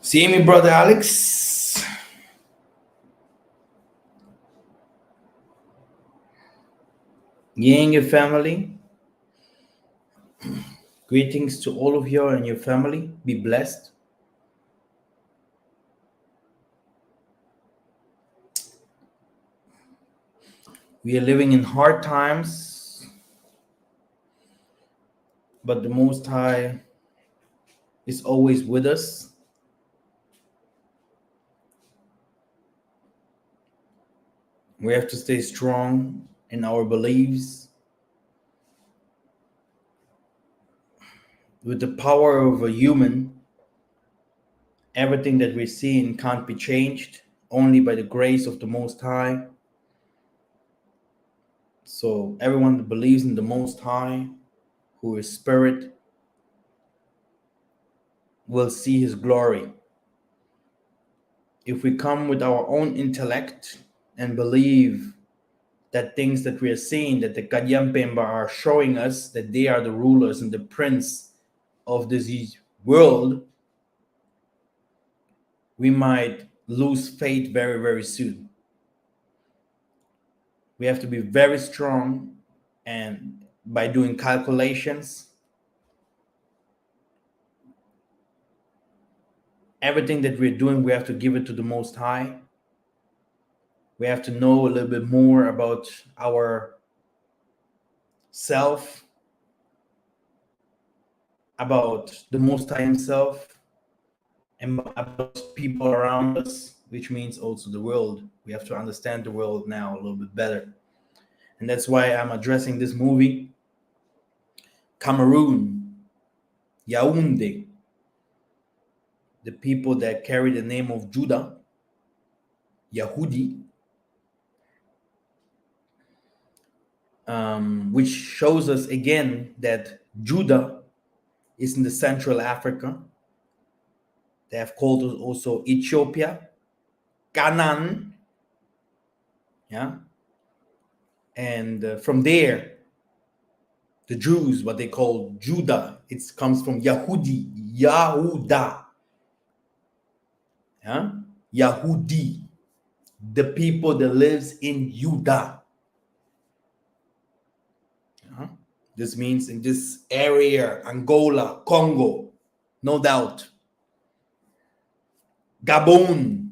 See me, brother Alex. Yang family. Greetings to all of you and your family. Be blessed. We are living in hard times, but the Most High is always with us. We have to stay strong in our beliefs. With the power of a human, everything that we're seeing can't be changed, only by the grace of the Most High. So everyone that believes in the Most High, who is spirit, will see his glory. If we come with our own intellect and believe that things that we are seeing, that the Kadyampemba are showing us, that they are the rulers and the prince of this world, we might lose faith very, very soon. We have to be very strong, and by doing calculations, everything that we're doing, we have to give it to the Most High. We have to know a little bit more about our self, about the Most High himself, and about people around us, which means also the world. We have to understand the world now a little bit better. And that's why I'm addressing this movie, Cameroon Yaounde, the people that carry the name of Judah, Yahudi, which shows us again that Judah is in the Central Africa. They have called it also Ethiopia, Canaan, yeah, and from there, the Jews, what they call Judah, it comes from Yahudi, Yahuda, yeah, Yahudi, the people that lives in Judah. Yeah? This means in this area, Angola, Congo, no doubt. Gabon.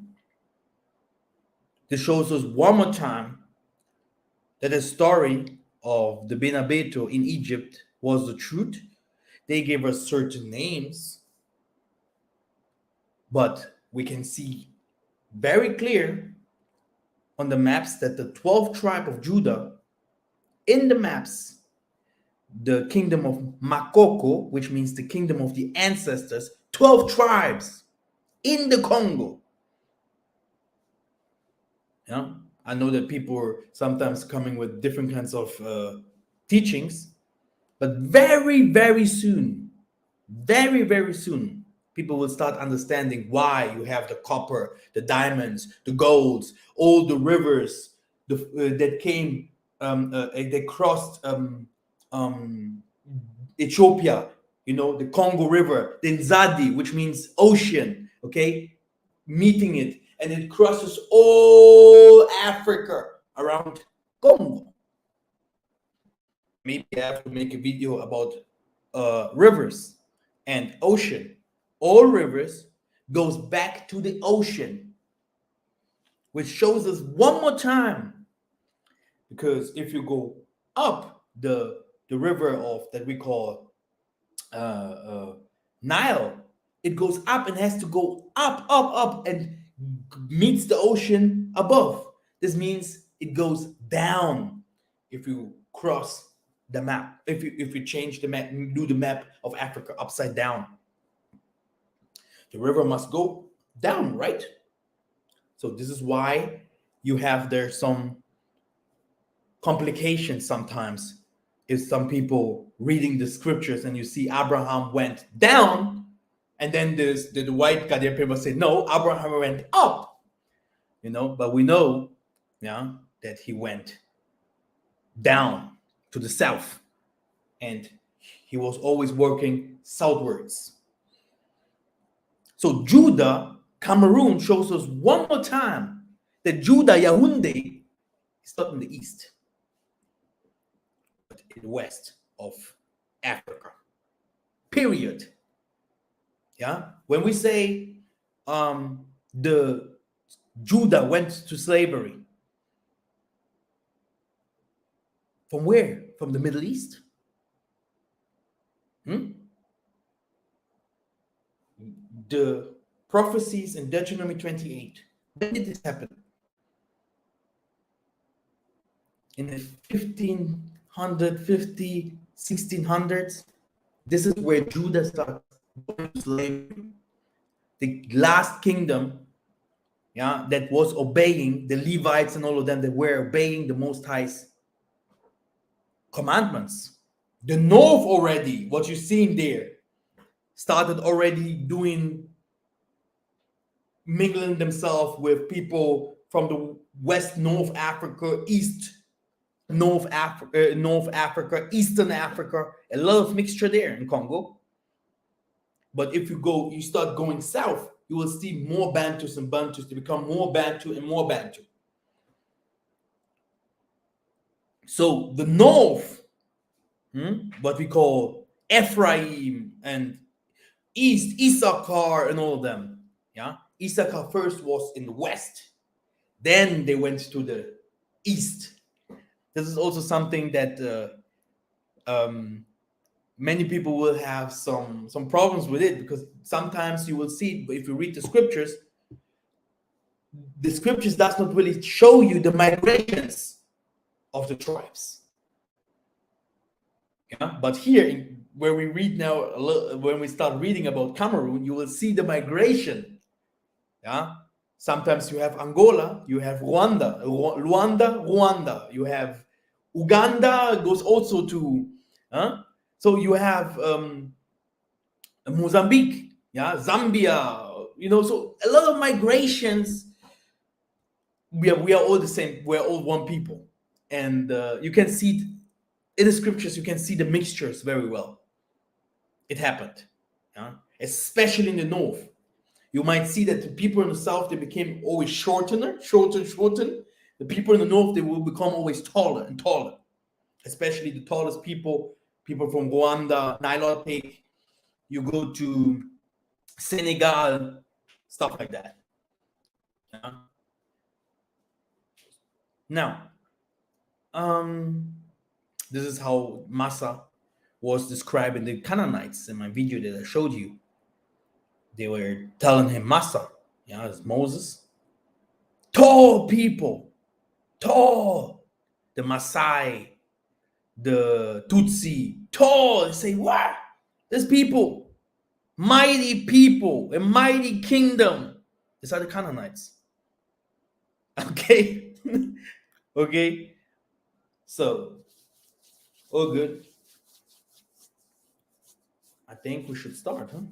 This shows us one more time that the story of the Benabeto in Egypt was the truth. They gave us certain names, but we can see very clear on the maps that the 12th tribe of Judah, in the maps, the kingdom of Makoko, which means the kingdom of the ancestors, 12 tribes in the Congo. Yeah, I know that people are sometimes coming with different kinds of teachings, but very, very soon, people will start understanding why you have the copper, the diamonds, the golds, all the rivers that came, they crossed Ethiopia, the Congo River, the Nzadi, which means ocean, okay, meeting it, and it crosses all Africa around Congo. Maybe I have to make a video about rivers and ocean. All rivers goes back to the ocean, which shows us one more time, because if you go up the river of that we call Nile, it goes up and has to go up and meets the ocean above. This means it goes down if you cross the map, if you change the map, do the map of Africa upside down. The river must go down, right? So this is why you have there some complications sometimes. If some people reading the scriptures and you see Abraham went down, and then there's the white Ghanaian people say, no, Abraham went up, but we know, that he went down to the south, and he was always working southwards. So Judah, Cameroon shows us one more time that Judah, Yaounde, is not in the east, but in the west of Africa. Period. Yeah. When we say the Judah went to slavery, from where? From the Middle East? The prophecies in Deuteronomy 28. When did this happen? In the 1550, 1600s. This is where Judah starts going to slavery. The last kingdom, yeah, that was obeying the Levites and all of them, that were obeying the Most High's commandments. The north already, what you're seeing there, started already doing, mingling themselves with people from the West, North Africa, East, North Africa, Eastern Africa, a lot of mixture there in Congo. But if you start going south, you will see more Bantus and Bantus. They become more Bantu and more Bantu. So the north, what we call Ephraim and East, Issachar and all of them. Yeah, Issachar first was in the west, then they went to the east. This is also something that many people will have some problems with it, because sometimes you will see, if you read the scriptures does not really show you the migrations of the tribes. Yeah, but here, where we read now, when we start reading about Cameroon, you will see the migration. Yeah, sometimes you have Angola, you have Rwanda, you have Uganda, goes also to, so you have Mozambique, yeah, Zambia, so a lot of migrations. We are all the same. We're all one people, and you can see in the scriptures, you can see the mixtures very well. It happened, especially in the north. You might see that the people in the south, they became always shorten. The people in the north, they will become always taller and taller, especially the tallest people from Rwanda, Nilotic. You go to Senegal, stuff like that. Yeah. Now, this is how Massa was describing the Canaanites in my video that I showed you. They were telling him, Massa, it's Moses, tall people, tall. The Maasai, the Tutsi, tall. They say, what? There's people, mighty people, a mighty kingdom. These are the Canaanites. Okay. Okay. So, all good. I think we should start, huh?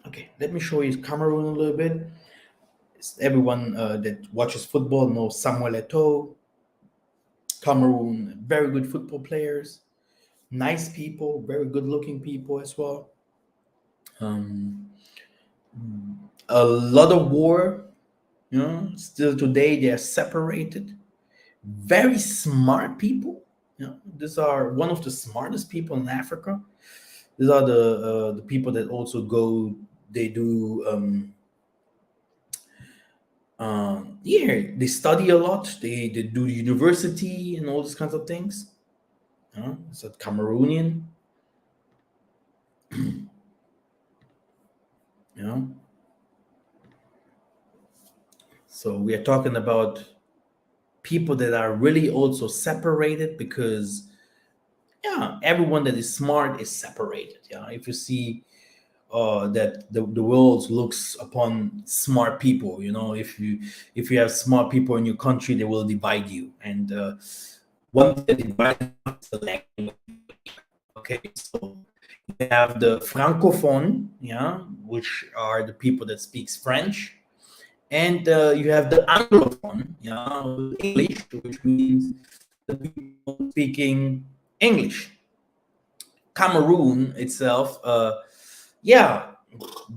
Okay, let me show you Cameroon a little bit. Everyone that watches football knows Samuel Eto'o. Cameroon, very good football players, nice people, very good looking people as well. A lot of war, still today they are separated. Very smart people. These are one of the smartest people in Africa. These are the people that also go. They do. They study a lot. They do university and all these kinds of things. It's a Cameroonian. So we are talking about people that are really also separated, because everyone that is smart is separated. If you see that the world looks upon smart people, if you have smart people in your country, they will divide you. And one thing that divides is the language. Okay, so you have the francophone, which are the people that speaks French, and you have the anglophone, English, which means the people speaking English. Cameroon itself, yeah,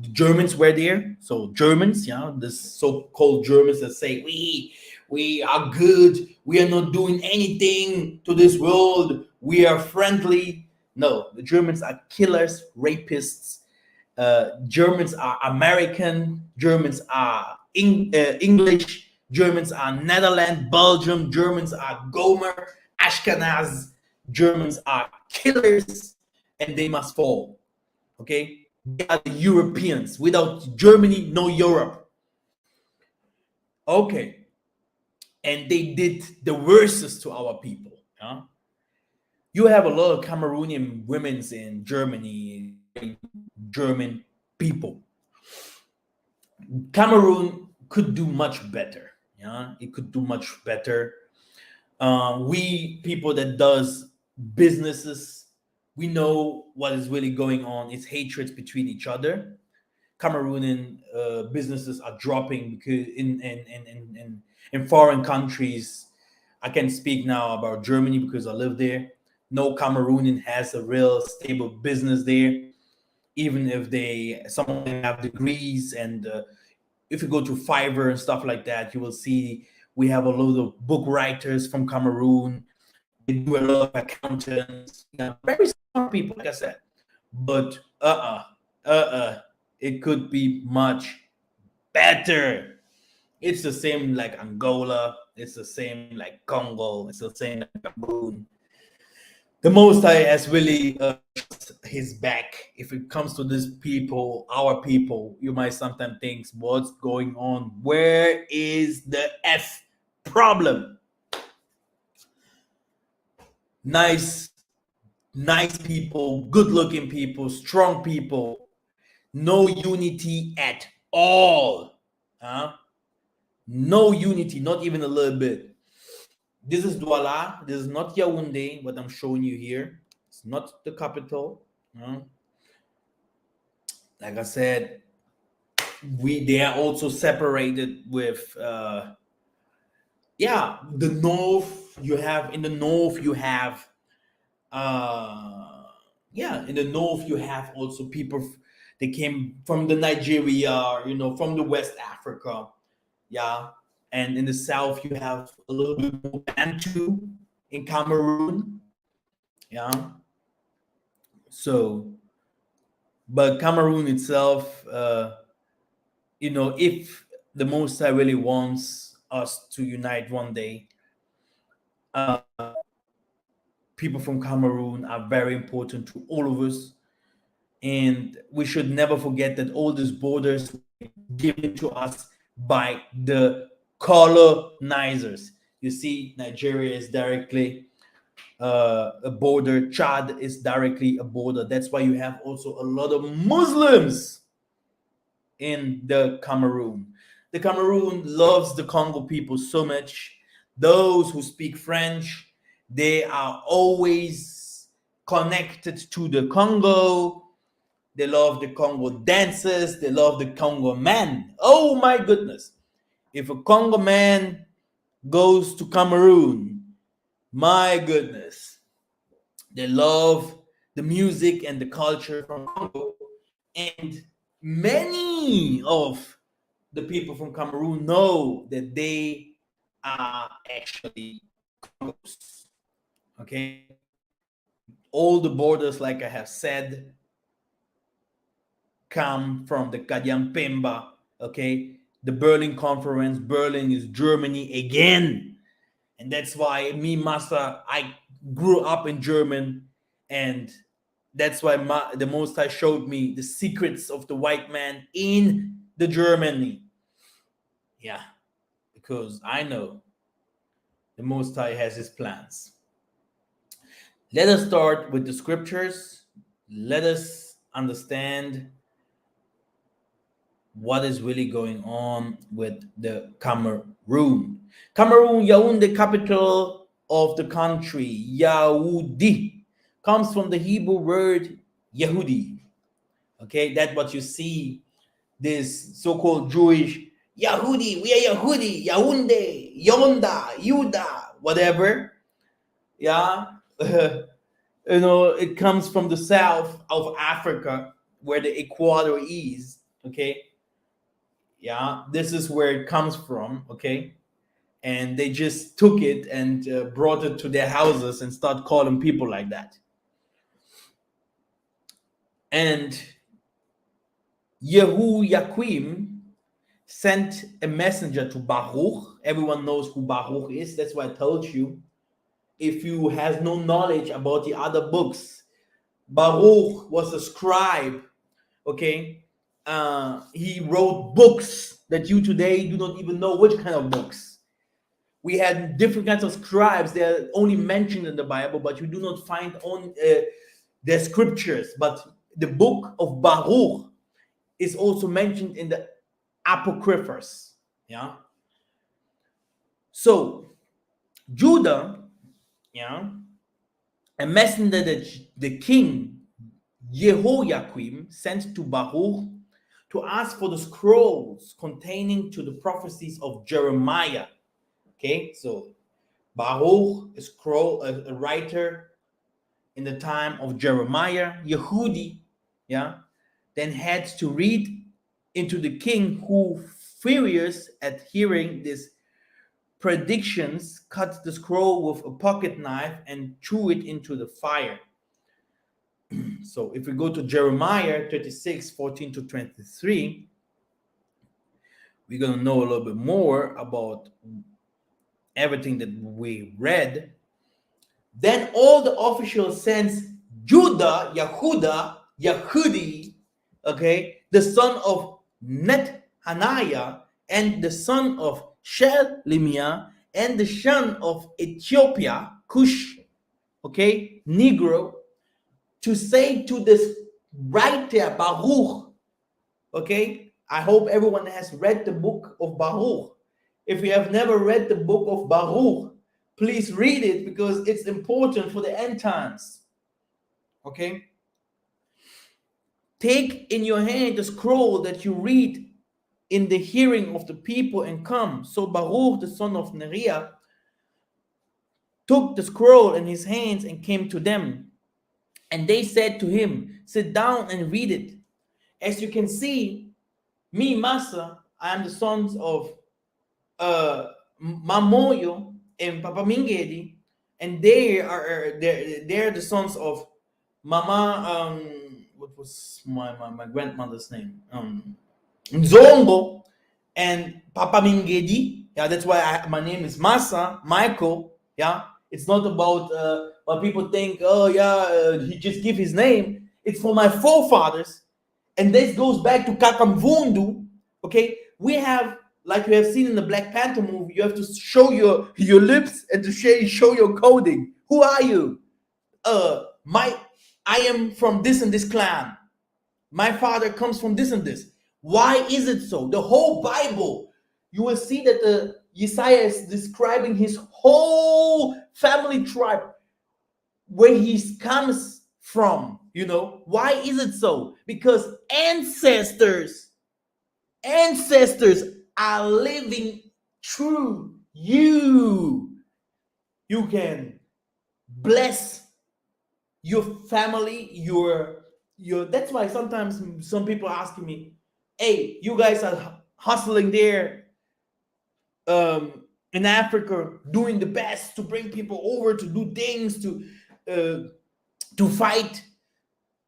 the Germans were there. So Germans, yeah, the so-called Germans that say we are good, we are not doing anything to this world, we are friendly. No, the Germans are killers, rapists. Germans are American. Germans are English. Germans are Netherlands, Belgium. Germans are Gomer, Ashkenaz. Germans are killers, and they must fall. Okay, they are the Europeans. Without Germany, no Europe. Okay, and they did the worstest to our people. Yeah? You have a lot of Cameroonian women's in Germany, German people. Cameroon could do much better. Yeah, it could do much better. We people that does businesses, we know what is really going on. It's hatreds between each other. Cameroonian businesses are dropping because in foreign countries. I can speak now about Germany because I live there. No Cameroonian has a real stable business there, even if they some of them have degrees. And if you go to Fiverr and stuff like that, you will see we have a lot of book writers from Cameroon. They do a lot of accountants. Yeah, very smart people, like I said. But it could be much better. It's the same like Angola. It's the same like Congo. It's the same like Cameroon. The Most High has really his back. If it comes to this people, our people, you might sometimes think, what's going on? Where is the F problem? Nice, nice people, good-looking people, strong people, no unity at all. Huh? No unity, not even a little bit. This is Douala. This is not Yaounde, what I'm showing you here. It's not the capital. Like I said, they are also separated with the north. You have in the north you have in the north you have also people they came from the Nigeria, from the West Africa. Yeah. And in the south you have a little bit more Bantu in Cameroon. Yeah. So, but Cameroon itself, if the Most High really wants us to unite one day, uh, people from Cameroon are very important to all of us. And we should never forget that all these borders were given to us by the colonizers. You see, Nigeria is directly a border, Chad is directly a border. That's why you have also a lot of Muslims in the Cameroon. The Cameroon loves the Congo people so much. Those who speak French, they are always connected to the Congo. They love the Congo dances. They love the Congo man. Oh my goodness. If a Congo man goes to Cameroon, my goodness, they love the music and the culture from Congo. And many of the people from Cameroon know that they are actually Congos. Okay? All the borders, like I have said, come from the Kadian Pemba. Okay? The Berlin Conference. Berlin is Germany again. And that's why me, Massa, I grew up in German. And that's why the Most High showed me the secrets of the white man in the Germany. Yeah, because I know the Most High has his plans. Let us start with the scriptures. Let us understand what is really going on with the Cameroon. Cameroon Yaounde, the capital of the country, Yaoudi, comes from the Hebrew word Yehudi. Okay, that's what you see. This so-called Jewish Yahudi, we are Yahudi, Yaounde, Yonda, Yuda, whatever. Yeah. It comes from the south of Africa, where the equator is. Okay, yeah, this is where it comes from. Okay, and they just took it and brought it to their houses and start calling people like that. And Yehoiakim sent a messenger to Baruch. Everyone knows who Baruch is. That's why I told you. If you have no knowledge about the other books, Baruch was a scribe. Okay, he wrote books that you today do not even know which kind of books. We had different kinds of scribes. They're only mentioned in the Bible, but you do not find on their scriptures. But the book of Baruch is also mentioned in the Apocryphas. Yeah. So Judah, yeah, a messenger that the king Jehoiakim sent to Baruch to ask for the scrolls containing to the prophecies of Jeremiah. Okay, so Baruch, a writer in the time of Jeremiah, Yehudi, yeah, then had to read into the king, who, furious at hearing these predictions, cut the scroll with a pocket knife and threw it into the fire. So if we go to Jeremiah 36:14 to 23, we're going to know a little bit more about everything that we read. Then all the officials sent Judah, Yehuda, Yehudi, okay, the son of Nethaniah, and the son of Shelemiah, and the son of Ethiopia, Cush, okay, Negro, to say to this writer Baruch, okay, I hope everyone has read the book of Baruch. If you have never read the book of Baruch, please read it, because it's important for the end times. Okay? Take in your hand the scroll that you read in the hearing of the people and come. So Baruch, the son of Neriah, took the scroll in his hands and came to them. And they said to him, sit down and read it. As you can see, me, Massa, I am the sons of Mamoyo and Papa Mingedi, and they're the sons of Mama. What was my grandmother's name? Nzongo and Papa Mingedi. Yeah, that's why my name is Massa, Michael. Yeah, it's not about what people think. Oh yeah, he just give his name. It's for my forefathers, and this goes back to Kakamvundu. Okay, we have, like you have seen in the Black Panther movie, you have to show your lips and to show your coding. Who are you? I am from this and this clan. My father comes from this and this. Why is it so? The whole Bible, you will see that the Isaiah is describing his whole family tribe, where he comes from. Why is it so? Because ancestors are living through you. You can bless your family, your that's why sometimes some people are asking me, hey, you guys are hustling there in Africa, doing the best to bring people over to do things, to fight.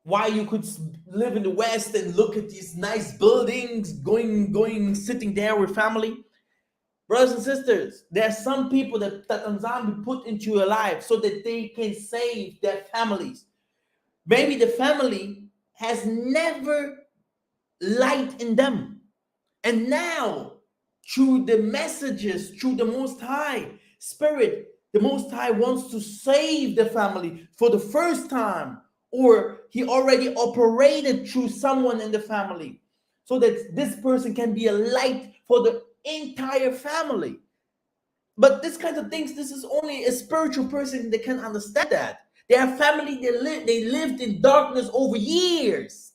Why you could live in the West and look at these nice buildings, going sitting there with family? Brothers and sisters, there are some people that Nzambi put into your life so that they can save their families. Maybe the family has never light in them. And now, through the messages, through the Most High Spirit, the Most High wants to save the family for the first time, or he already operated through someone in the family, so that this person can be a light for the entire family. But this kind of things, this is only a spiritual person that can understand that. Their family, they lived in darkness over years.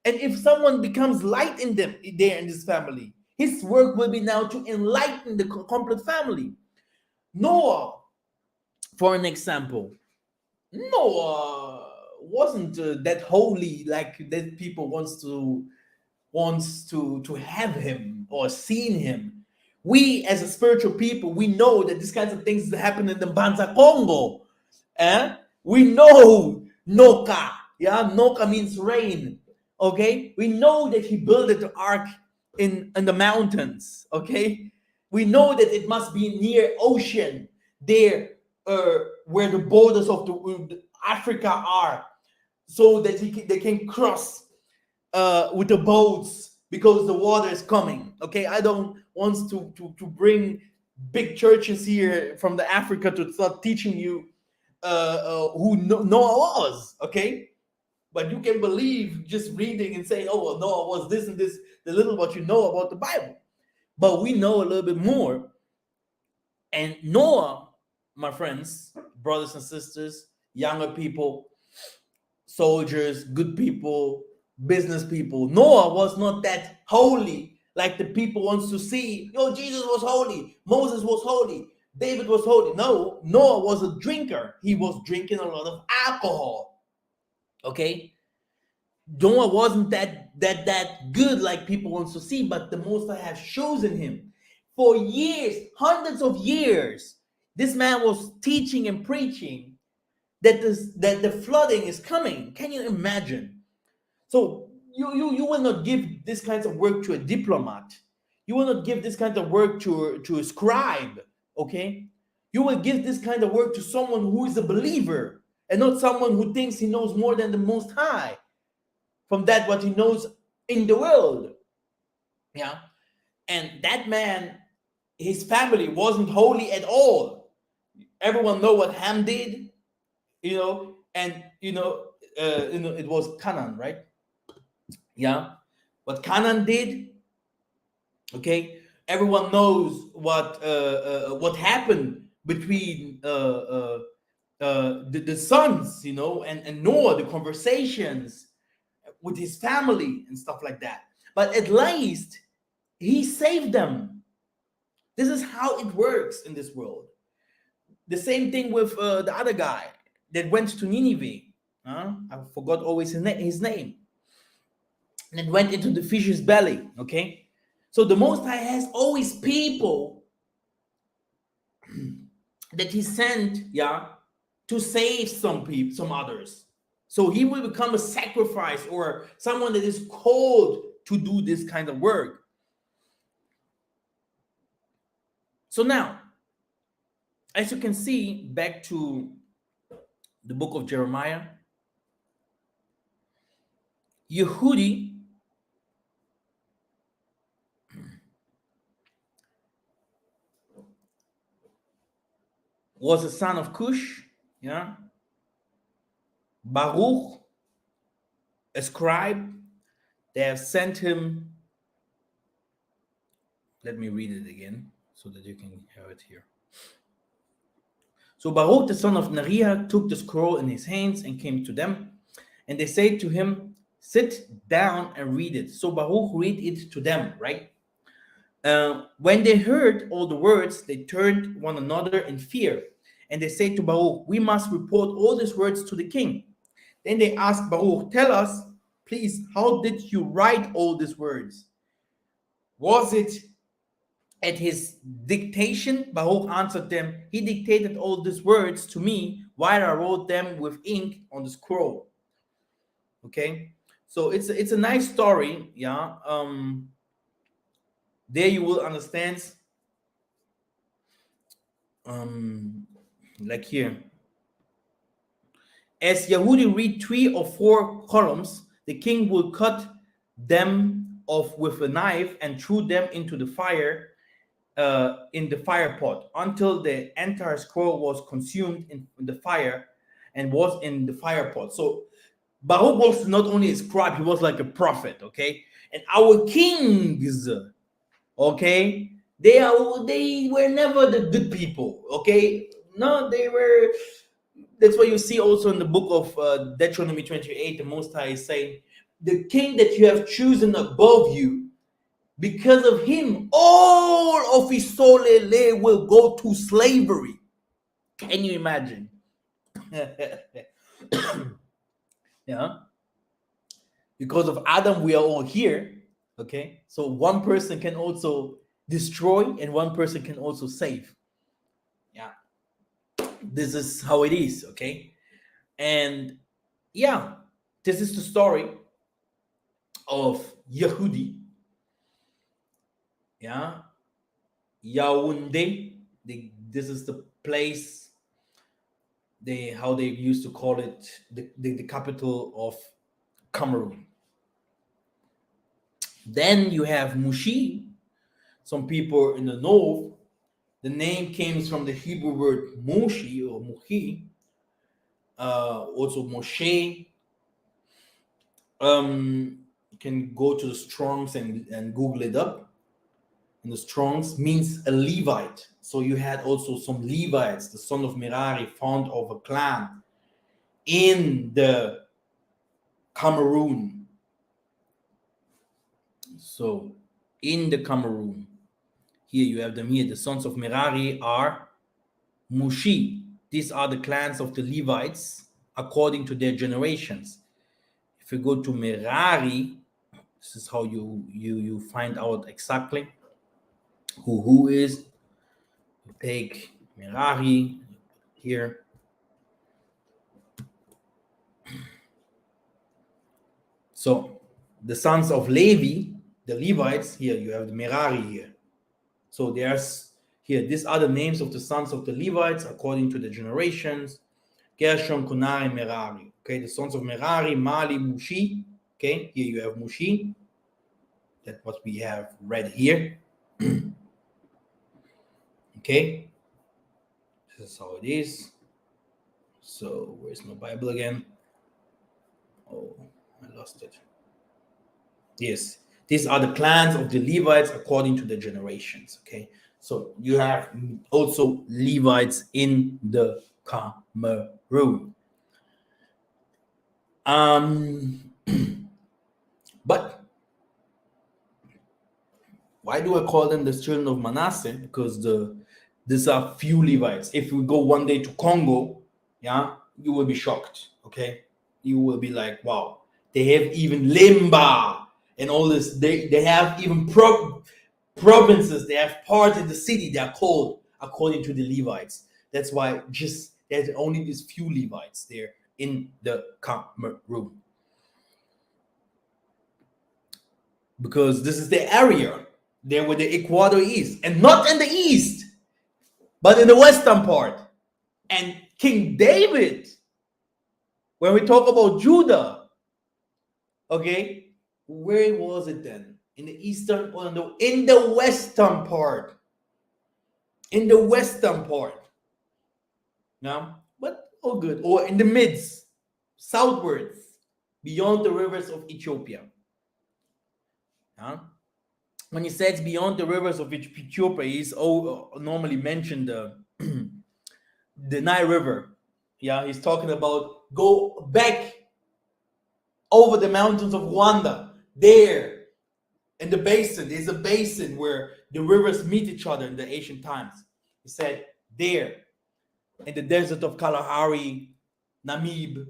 And if someone becomes light in them, there in this family, his work will be now to enlighten the complete family. Noah, for an example, Noah wasn't that holy like that people wants to have him or seen him. We as a spiritual people, we know that these kinds of things happen in the Banza Congo. Eh? We know Noka. Yeah, Noka means rain. Okay, we know that he built the ark in the mountains. Okay, we know that it must be near ocean there, where the borders of the Africa are, so that they can cross with the boats because the water is coming. Okay, I don't want to bring big churches here from the Africa to start teaching you who Noah was. Okay, but you can believe just reading and saying, "Oh, well, Noah was this and this." The little what you know about the Bible, but we know a little bit more. And Noah, my friends, brothers and sisters, younger people, soldiers, good people, business people. Noah was not that holy like the people wants to see. Yo, Jesus was holy, Moses was holy, David was holy. No, Noah was a drinker. He was drinking a lot of alcohol. Okay, Noah wasn't that good like people wants to see, but the Most High has chosen him for years, hundreds of years. This man was teaching and preaching that the flooding is coming. Can you imagine? So you will not give this kind of work to a diplomat. You will not give this kind of work to a scribe. Okay, you will give this kind of work to someone who is a believer and not someone who thinks he knows more than the Most High from that what he knows in the world. Yeah, and that man, his family wasn't holy at all. Everyone know what Ham did, and it was Canaan, right? Yeah, what Canaan did. Okay, everyone knows what happened between the sons, and Noah, the conversations with his family and stuff like that. But at least he saved them. This is how it works in this world. The same thing with the other guy that went to Nineveh. I forgot always his name. And went into the fish's belly. Okay, so the Most High has always people that He sent, yeah, to save some people, some others. So He will become a sacrifice or someone that is called to do this kind of work. So now, as you can see, back to the book of Jeremiah, Yehudi was a son of Cush, yeah. Baruch, a scribe, they have sent him. Let me read it again so that you can have it here. So Baruch, the son of Neriah, took the scroll in his hands and came to them. And they said to him, "Sit down and read it." So Baruch read it to them, right? When they heard all the words, they turned one another in fear. And they said to Baruch, "We must report all these words to the king." Then they asked Baruch, "Tell us, please, how did you write all these words? Was it at his dictation?" Baruch answered them, "He dictated all these words to me while I wrote them with ink on the scroll." Okay, so it's a nice story, yeah. There you will understand, like here, as Yehudi read 3 or 4 columns, the king will cut them off with a knife and threw them into the fire, in the fire pot, until the entire scroll was consumed in the fire and was in the fire pot. So Baruch was not only a scribe, he was like a prophet. Okay, and our kings, okay, they were never the good people. Okay, no, they were. That's why you see also in the book of Deuteronomy 28, the Most High is saying, "The king that you have chosen above you, because of him, all of his solele will go to slavery." Can you imagine? Yeah, because of Adam, we are all here. Okay, so one person can also destroy, and one person can also save. Yeah, this is how it is. Okay, and yeah, this is the story of Yehudi. Yeah, Yaounde. This is the place, they how they used to call it, the capital of Cameroon. Then you have Mushi. Some people in the north, the name comes from the Hebrew word Mushi or Muhi, also Moshe. You can go to the Strongs and Google it up. And the Strongs means a Levite. So you had also some Levites, the son of Merari, found of a clan in the Cameroon. So in the Cameroon, here you have them here. The sons of Merari are Mushi. These are the clans of the Levites according to their generations. If you go to Merari, this is how you find out exactly who is. You take Merari here. So the sons of Levi, the Levites, here you have the Merari here. So there's here, these are the names of the sons of the Levites according to the generations. Gershon, Konari, Merari. Okay, the sons of Merari, Mali, Mushi. Okay, here you have Mushi. That's what we have read here. Okay, this is how it is. So where's my Bible again? Oh, I lost it. Yes, these are the clans of the Levites according to the generations. Okay, so you have also Levites in the Cameroon. But why do I call them the children of Manasseh? Because these are few Levites. If we go one day to Congo, yeah, you will be shocked. Okay, you will be like, wow, they have even Limba and all this. They have even provinces. They have parts in the city. They are called according to the Levites. That's why just there's only these few Levites there in the Cameroon, because this is the area there where the equator is, and not in the east, but in the western part. And King David, when we talk about Judah, okay, where was it then? In the eastern or in the western part? In the western part. Now, but all good. Or in the midst, southwards, beyond the rivers of Ethiopia. Huh? When he says beyond the rivers of Ethiopia, he's normally mentioned the Nile River. Yeah, he's talking about go back over the mountains of Rwanda. There in the basin, there's a basin where the rivers meet each other in the ancient times. He said there in the desert of Kalahari, Namib,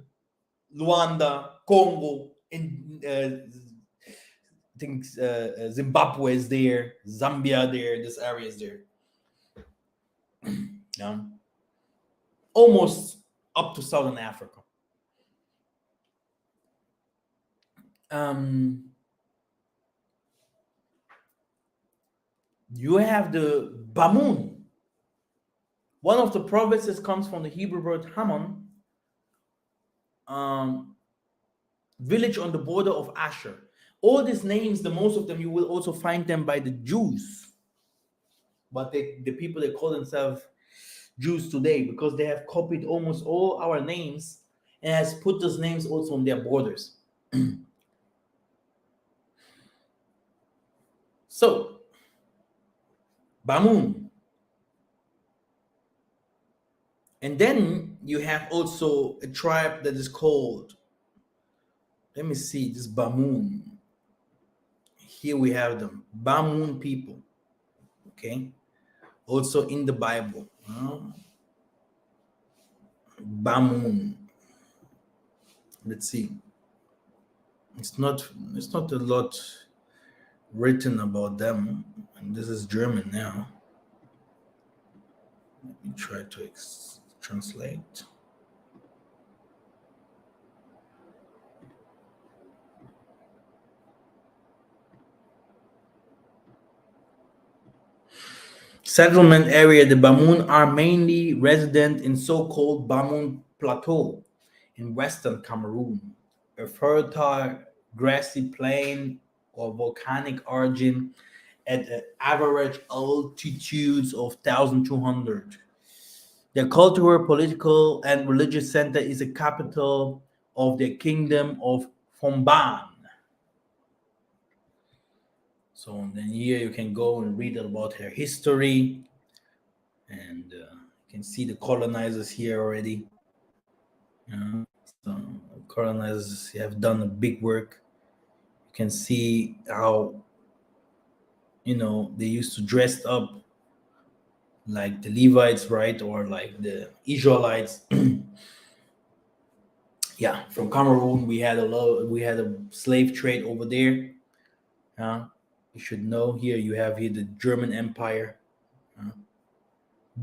Luanda, Congo, in I think Zimbabwe is there, Zambia there, this area is there. Yeah. Almost up to Southern Africa. You have the Bamun. One of the provinces comes from the Hebrew word Hammon, village on the border of Asher. All these names, the most of them, you will also find them by the Jews. But the people, they call themselves Jews today because they have copied almost all our names and has put those names also on their borders. So, Bamun. And then you have also a tribe that is called, let me see, this Bamun. Here we have them, Bamun people. Okay. Also in the Bible. Bamoun. Let's see. It's not. It's not a lot written about them. And this is German now. Let me try to translate. Settlement area. The Bamoun are mainly resident in so-called Bamoun Plateau in western Cameroon, a fertile grassy plain of volcanic origin at an average altitudes of 1,200. Their cultural, political, and religious center is the capital of the kingdom of Fomban. So then here you can go and read about her history, and you can see the colonizers here already. So colonizers have done a big work. You can see how they used to dress up like the Levites, right, or like the Israelites. Yeah, from Cameroon, we had a slave trade over there. You should know here. You have here the German Empire.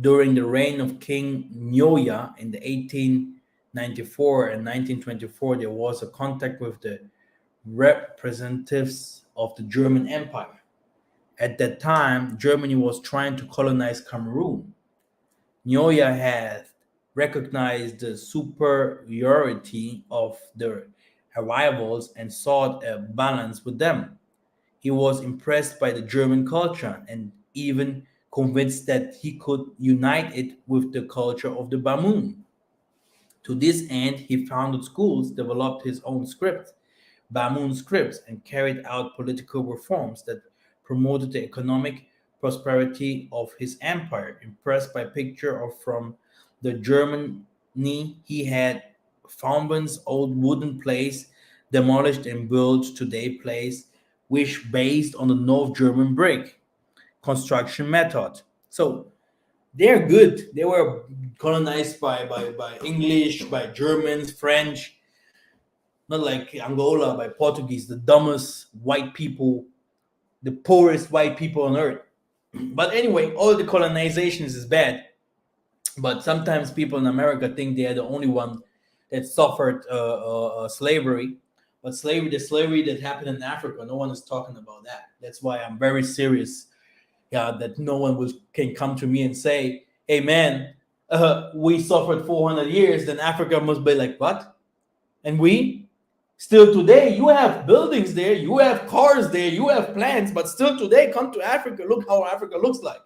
During the reign of King Nyoya in the 1894 and 1924, there was a contact with the representatives of the German Empire. At that time, Germany was trying to colonize Cameroon. Nyoya had recognized the superiority of the arrivals and sought a balance with them. He was impressed by the German culture and even convinced that he could unite it with the culture of the Bamoun. To this end, he founded schools, developed his own script, Bamoun scripts, and carried out political reforms that promoted the economic prosperity of his empire. Impressed by picture of from the Germany he had Fountain's old wooden place demolished and built today place, which based on the North German brick construction method. So they're good. They were colonized by English, by Germans, French, not like Angola by Portuguese, the dumbest white people, the poorest white people on earth. But anyway, all the colonizations is bad. But sometimes people in America think they are the only one that suffered slavery. But the slavery that happened in Africa, no one is talking about that. That's why I'm very serious. Yeah, that no one can come to me and say, "Hey, man, we suffered 400 years." Then Africa must be like, "What?" And we still today, you have buildings there, you have cars there, you have plants, but still today, come to Africa, look how Africa looks like.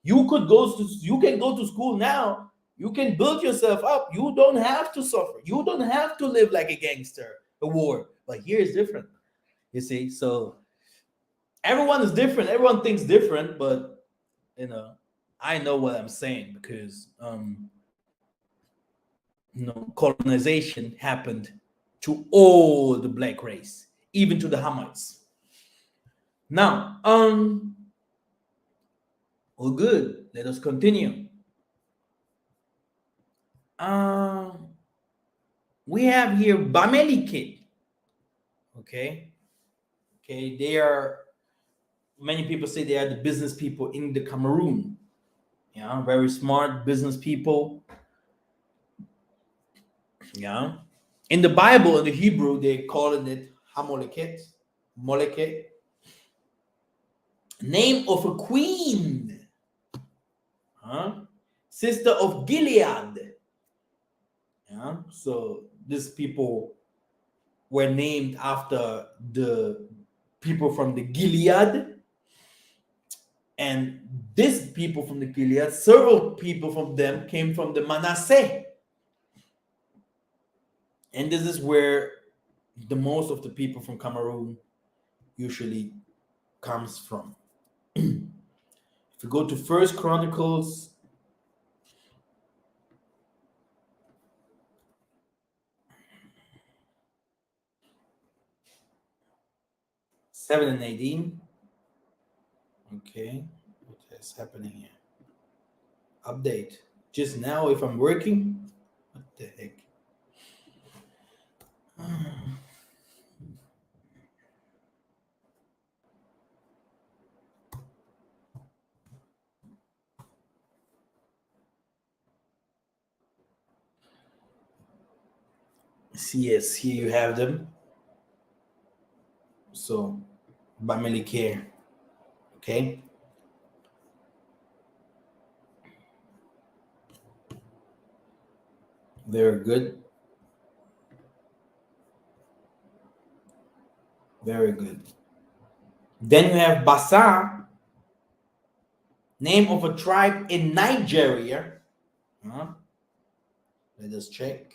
You can go to school now, you can build yourself up, you don't have to suffer, you don't have to live like a gangster, a war. But here is different, you see. So everyone is different, everyone thinks different, but I know what I'm saying, because colonization happened to all the black race, even to the Hamites. Now, all good. Let us continue. We have here Bamelike. Okay. Okay. They are, many people say they are the business people in the Cameroon. Yeah. Very smart business people. Yeah. In the Bible, in the Hebrew, they call it Hamoleket. Moleket. Name of a queen. Sister of Gilead. Yeah. So these people were named after the people from the Gilead. And these people from the Gilead, several people from them came from the Manasseh. And this is where the most of the people from Cameroon usually comes from. If you go to First Chronicles 7 and 18. Okay, what is happening here? Update. Just now, if I'm working, What the heck? Yes, here you have them. So, family care. Okay, very good, very good. Then you have Basa, name of a tribe in Nigeria. Huh? Let us check.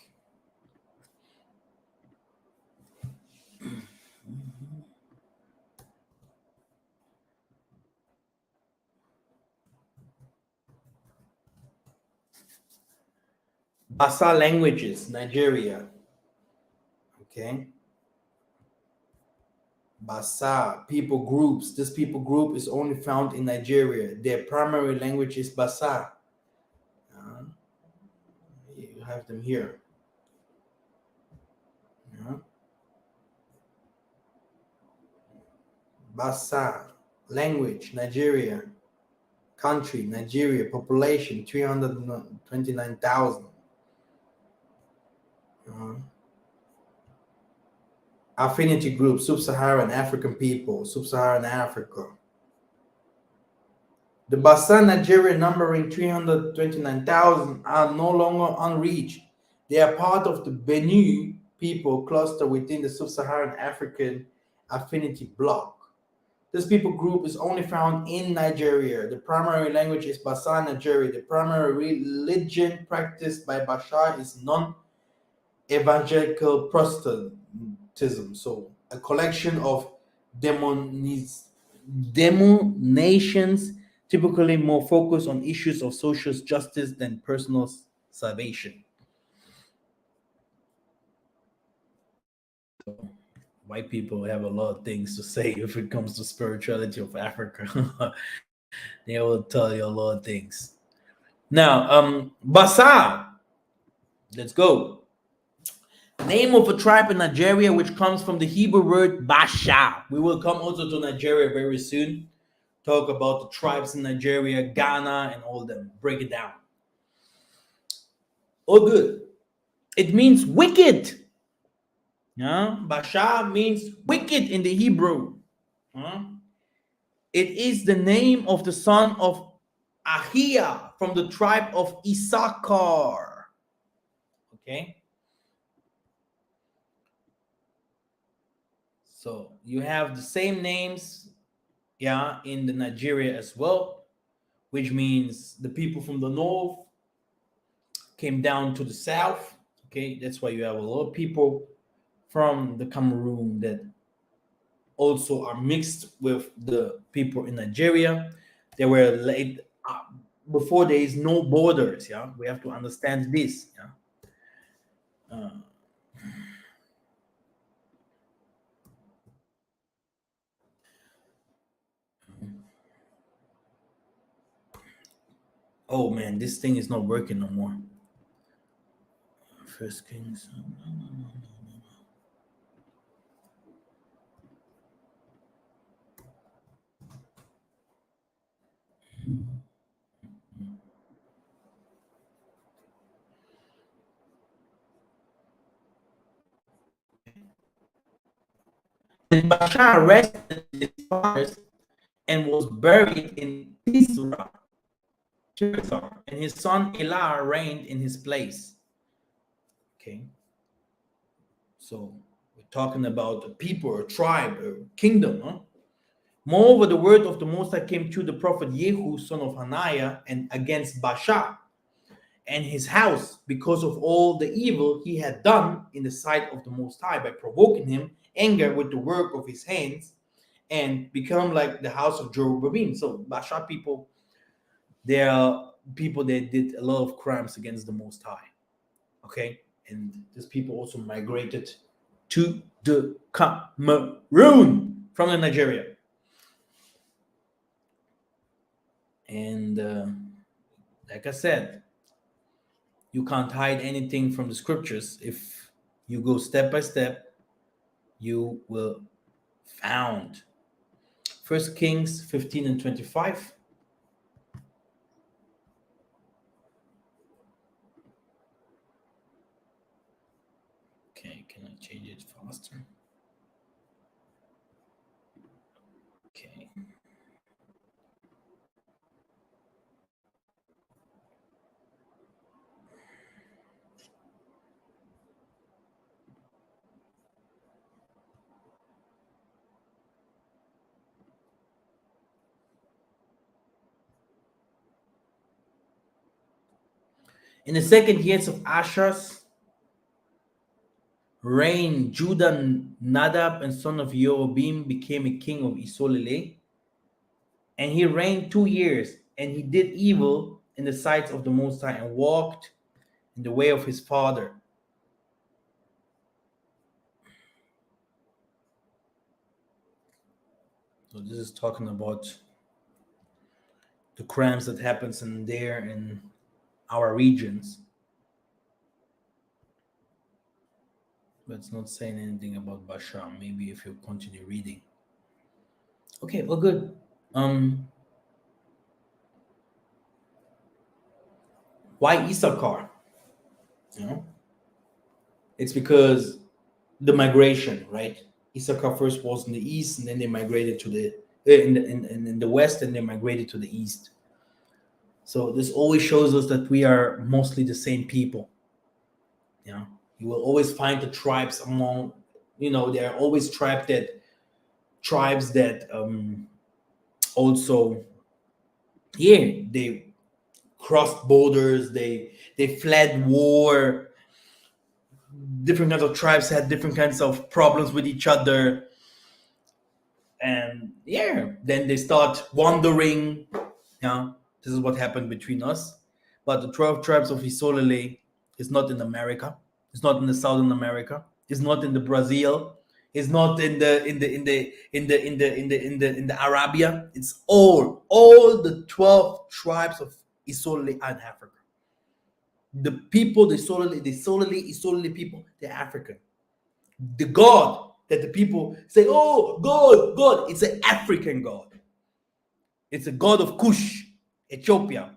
Basa languages, Nigeria. Okay. Basa people groups. This people group is only found in Nigeria. Their primary language is Basa. Uh, you have them here. Uh, Basa language, Nigeria. Country, Nigeria. Population, 329,000. Affinity group, Sub-Saharan African people, Sub-Saharan Africa. The Basa Nigeria, numbering 329,000, are no longer unreached. They are part of the Benue people cluster within the Sub-Saharan African Affinity Bloc. This people group is only found in Nigeria. The primary language is Basa Nigeria. The primary religion practiced by Bashar is non-evangelical Protestantism. So a collection of denominations typically more focused on issues of social justice than personal salvation. So white people have a lot of things to say if it comes to spirituality of Africa. They will tell you a lot of things. Now, Basa, let's go. Name of a tribe in Nigeria which comes from the Hebrew word Basha. We will come also to Nigeria very soon. Talk about the tribes in Nigeria, Ghana, and all them. Break it down. Oh, good. It means wicked. Yeah? Basha means wicked in the Hebrew. Huh? It is the name of the son of Ahia from the tribe of Issachar. Okay. So you have the same names, yeah, in the Nigeria as well, which means the people from the north came down to the south. Okay, that's why you have a lot of people from the Cameroon that also are mixed with the people in Nigeria. They were late before there is no borders. Yeah, we have to understand this. Yeah. Uh, oh man, this thing is not working no more. First Kings. And Bashar rested in his fathers and was buried in Tisra, and his son Elah reigned in his place. Okay, so we're talking about a people, a tribe, a kingdom. Huh? Moreover, the word of the Most High came to the prophet Yehu, son of Hananiah, and against Bashar and his house because of all the evil he had done in the sight of the Most High by provoking him anger with the work of his hands and become like the house of Jeroboam. So Bashar people, they are people that did a lot of crimes against the Most High. Okay, and these people also migrated to the Cameroon from the Nigeria, and like I said, You can't hide anything from the scriptures. If you go step by step, you will found. First Kings 15 and 25. Okay, can I change it faster? Okay. In the second years of Asher's reign, Judah Nadab and son of Jeroboam became a king of Israel, and he reigned 2 years, and he did evil in the sight of the Most High and walked in the way of his father. So this is talking about the crimes that happens in there in our regions. But it's not saying anything about Bashar. Maybe if you continue reading. Okay, well, good. Why Issachar? You know, it's because the migration, right? Issachar first was in the east, and then they migrated to the in the west, and they migrated to the east. So this always shows us that we are mostly the same people. You know, you will always find the tribes among, there are always tribes that also, yeah, they crossed borders, they fled war. Different kinds of tribes had different kinds of problems with each other, and yeah, then they start wandering. This is what happened between us. But the 12 tribes of Isolele is not in America. It's not in the Southern America. It's not in the Brazil. It's not in the Arabia. It's all the 12 tribes of Isolele are in Africa. The people, the Isolele people, they're African. The God that the people say, oh, God, it's an African God. It's a God of Cush, Ethiopia.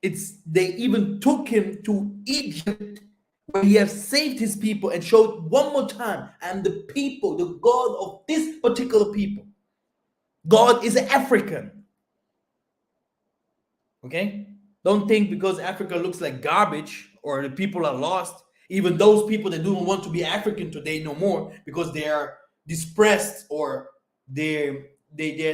They even took him to Egypt, where he has saved his people and showed one more time, I'm the people, the God of this particular people. God is African. Okay? Don't think because Africa looks like garbage or the people are lost, even those people that don't want to be African today no more because they are dispersed or they're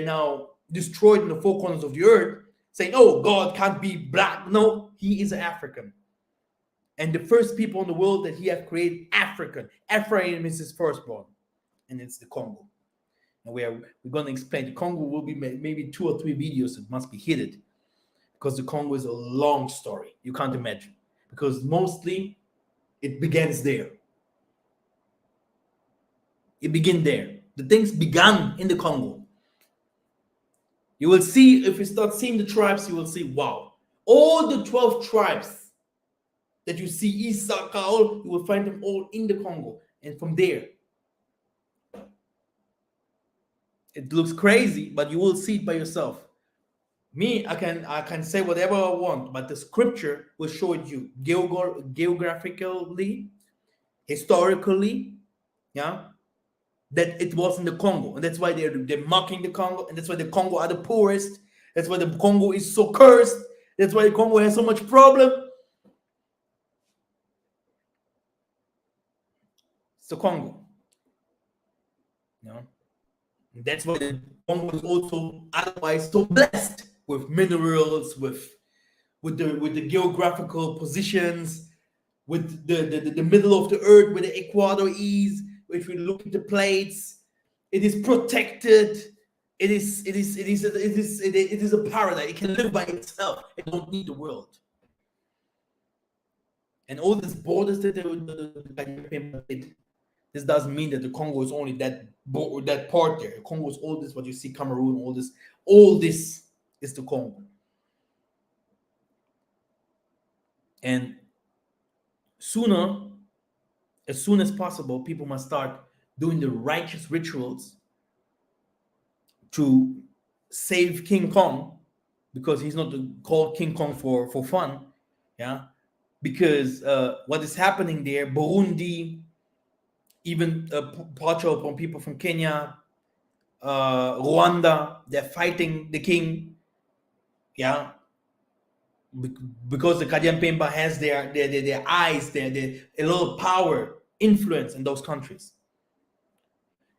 now destroyed in the four corners of the earth, saying, oh, God can't be black. No, he is African. And the first people in the world that he have created, African. Ephraim is his firstborn, and it's the Congo. And we're going to explain. The Congo will be maybe 2 or 3 videos. It must be hidden because the Congo is a long story. You can't imagine, because mostly it begins there. It began there. The things began in the Congo. You will see, if you start seeing the tribes, you will see, wow, all the 12 tribes that you see, Issachar, you will find them all in the Congo. And from there, it looks crazy, but you will see it by yourself. Me, I can say whatever I want, but the scripture will show it you geographically, historically, yeah, that it was in the Congo, and that's why they're mocking the Congo, and that's why the Congo are the poorest. That's why the Congo is so cursed. That's why the Congo has so much problem. It's the Congo, you know. And that's why the Congo is also otherwise so blessed with minerals, with the geographical positions, with the middle of the earth where the equator is. If you look at the plates, it is protected. It is a paradise. It can live by itself. It don't need the world. And all these borders that this doesn't mean that the Congo is only that part there. The Congo is all this. What you see, Cameroon, all this is the Congo. And sooner, as soon as possible, people must start doing the righteous rituals to save King Kong, because he's not called King Kong for fun. Yeah, because what is happening there, Burundi, even partial from people from Kenya, Rwanda, they're fighting the king. Yeah, because the Kadian Pemba has their eyes, their a lot of power, influence in those countries.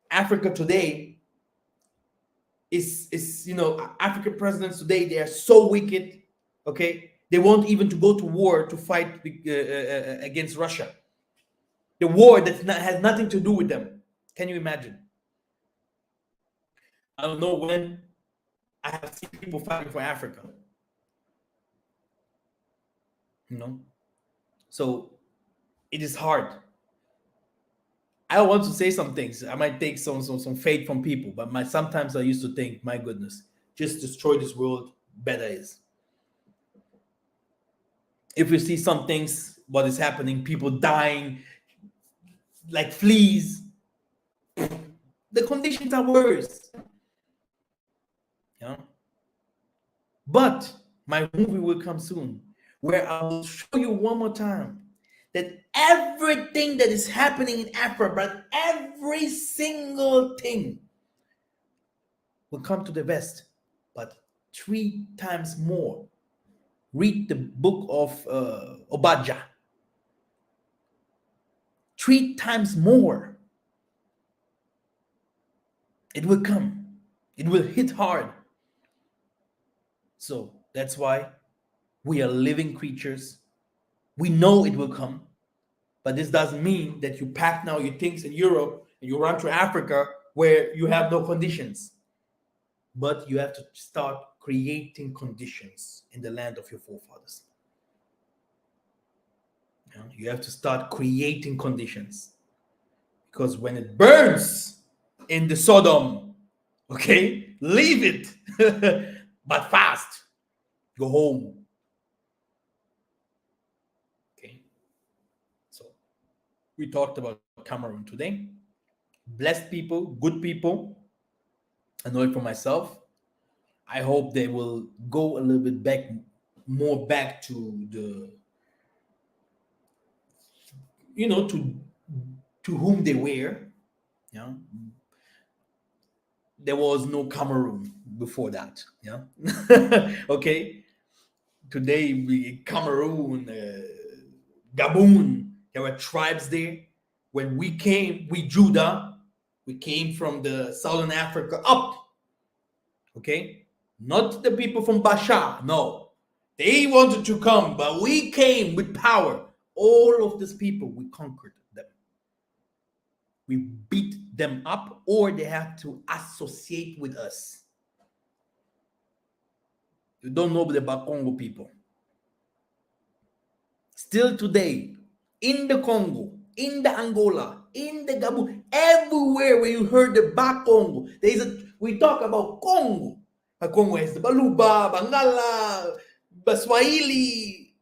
Africa today is African presidents today, they are so wicked. Okay, they want even to go to war to fight against Russia. The war that has nothing to do with them. Can you imagine? I don't know when I have seen people fighting for Africa. So it is hard. I want to say some things. I might take some faith from people, but sometimes I used to think, my goodness, just destroy this world, better is. If we see some things, what is happening, people dying like fleas, the conditions are worse. But my movie will come soon, where I will show you one more time that everything that is happening in Africa, but every single thing will come to the West, but 3 times more. Read the book of Obadja. 3 times more. It will come. It will hit hard. So that's why we are living creatures. We know it will come. But this doesn't mean that you pack now your things in Europe and you run to Africa where you have no conditions. But you have to start creating conditions in the land of your forefathers. You have to start creating conditions. Because when it burns in the Sodom, okay, leave it, but fast. Go home. Okay. So we talked about Cameroon today. Blessed people, good people. I know it for myself. I hope they will go a little bit more back to the, to whom they were. There was no Cameroon before that. Okay. Today, Cameroon, Gabon, there were tribes there. When we came, Judah, we came from the southern Africa up. Okay, not the people from Bashar. No, they wanted to come, but we came with power. All of these people, we conquered them. We beat them up, or they have to associate with us. You don't know the Bakongo people. Still today, in the Congo, in the Angola, in the Gabon, everywhere where you heard the Bakongo, we talk about Congo. Congo has the Baluba, Bangala, Baswahili.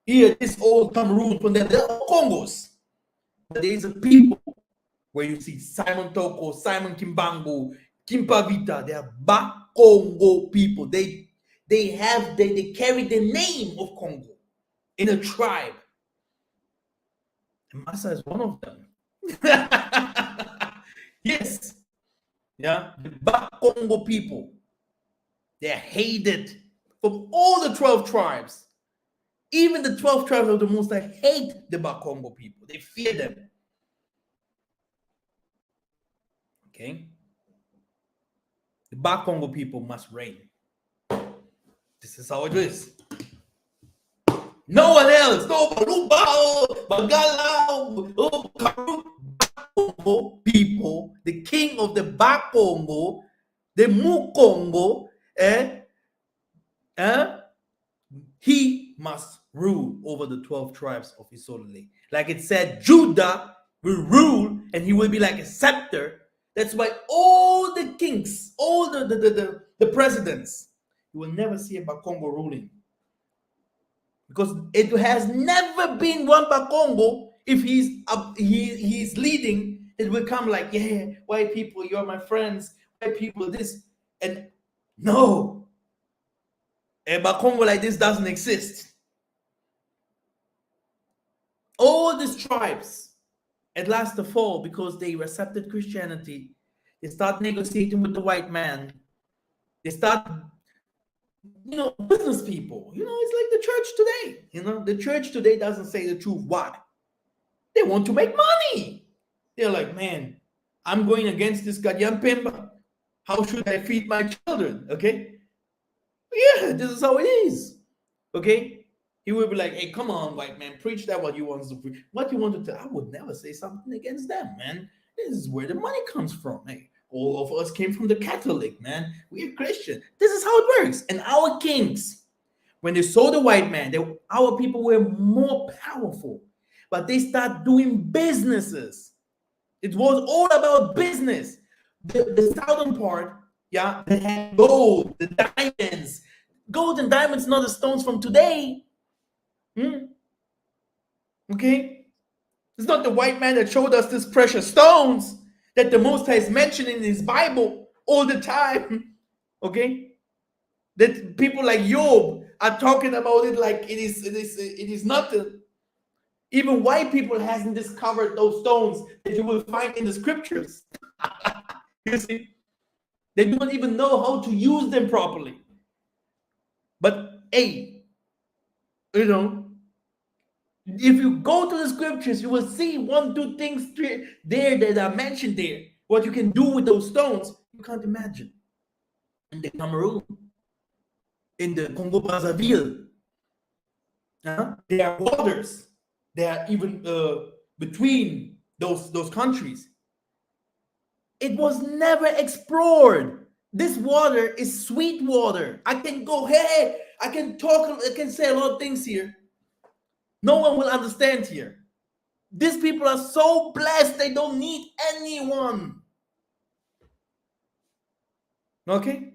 Here, this old Cameroon, from there, they're all Congos. But there is a people where you see Simon Toko, Simon Kimbangu, Kimpavita. They are Bakongo people. They carry the name of Congo in a tribe. And Massa is one of them. Yes. Yeah. The Bakongo people. They're hated from all the 12 tribes. Even the 12 tribes of the Most High hate the Bakongo people. They fear them. Okay? The Bakongo people must reign. This is how it is. No one else. No Baluba, Bangala, Bakongo people, the king of the Bakongo, the Mukongo, he must rule over the 12 tribes of Isolde. Like it said, Judah will rule and he will be like a scepter. That's why all the kings, all the presidents, you will never see a Bakongo ruling. because it has never been run by Congo. If he's leading, it will come like, yeah, white people, you're my friends. White people, this and no, but Congo like this doesn't exist. All these tribes at last to fall because they accepted Christianity. They start negotiating with the white man. They start, business people. It's like the church today. The church today doesn't say the truth. Why? They want to make money. They're like, man, I'm going against this Gadian Pemba. How should I feed my children? Okay? Yeah, this is how it is. Okay? He will be like, hey, come on, white man, preach that what you want to preach. What you want to tell. I would never say something against them, man. This is where the money comes from. Hey, all of us came from the Catholic, man. We're Christian. This is how it works. And our kings, when they saw the white man, our people were more powerful. But they start doing businesses. It was all about business. The southern part, yeah, they had gold, the diamonds. Gold and diamonds, not the stones from today. Okay? It's not the white man that showed us these precious stones that the Most High is mentioning in his Bible all the time. Okay? That people like Job are talking about it like it is nothing. Even white people hasn't discovered those stones that you will find in the scriptures. You see? They don't even know how to use them properly. But hey, if you go to the scriptures, you will see 1, 2 things there that are mentioned there. What you can do with those stones, you can't imagine. In the Cameroon, in the Congo Brazzaville, there are waters. There are even between those countries. It was never explored. This water is sweet water. I can go, hey, I can talk, I can say a lot of things here. No one will understand here. These people are so blessed, they don't need anyone. Okay?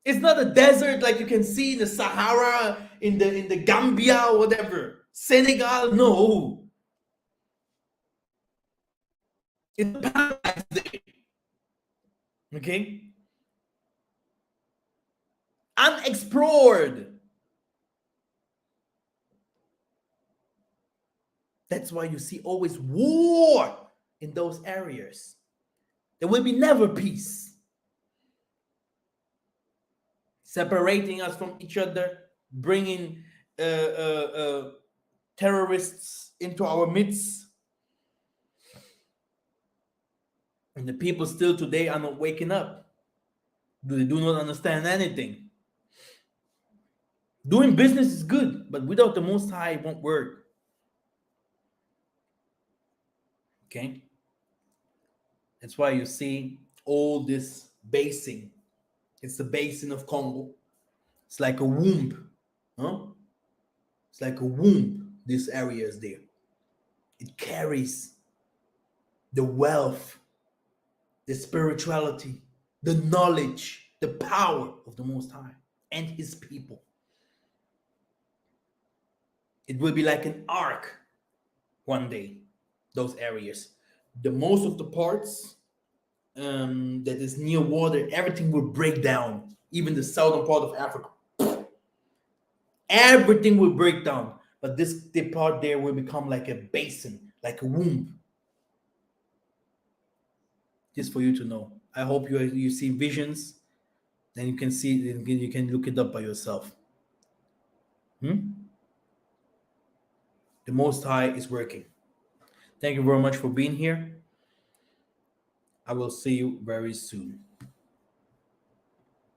It's not a desert like you can see in the Sahara, in the Gambia or whatever. Senegal, no. It's a paradise there. Okay? Unexplored. That's why you see always war in those areas. There will be never peace. Separating us from each other, bringing terrorists into our midst. And the people still today are not waking up. They do not understand anything. Doing business is good, but without the Most High, it won't work. Okay? That's why you see all this basin. It's the basin of Congo. It's like a womb. It's like a womb. This area is there. It carries the wealth, the spirituality, the knowledge, the power of the Most High and his people. It will be like an ark one day, those areas. The most of the parts that is near water, everything will break down. Even the southern part of Africa. Everything will break down. But the part there will become like a basin, like a womb. Just for you to know. I hope you see visions. Then you can see, you can look it up by yourself. The Most High is working. Thank you very much for being here. I will see you very soon.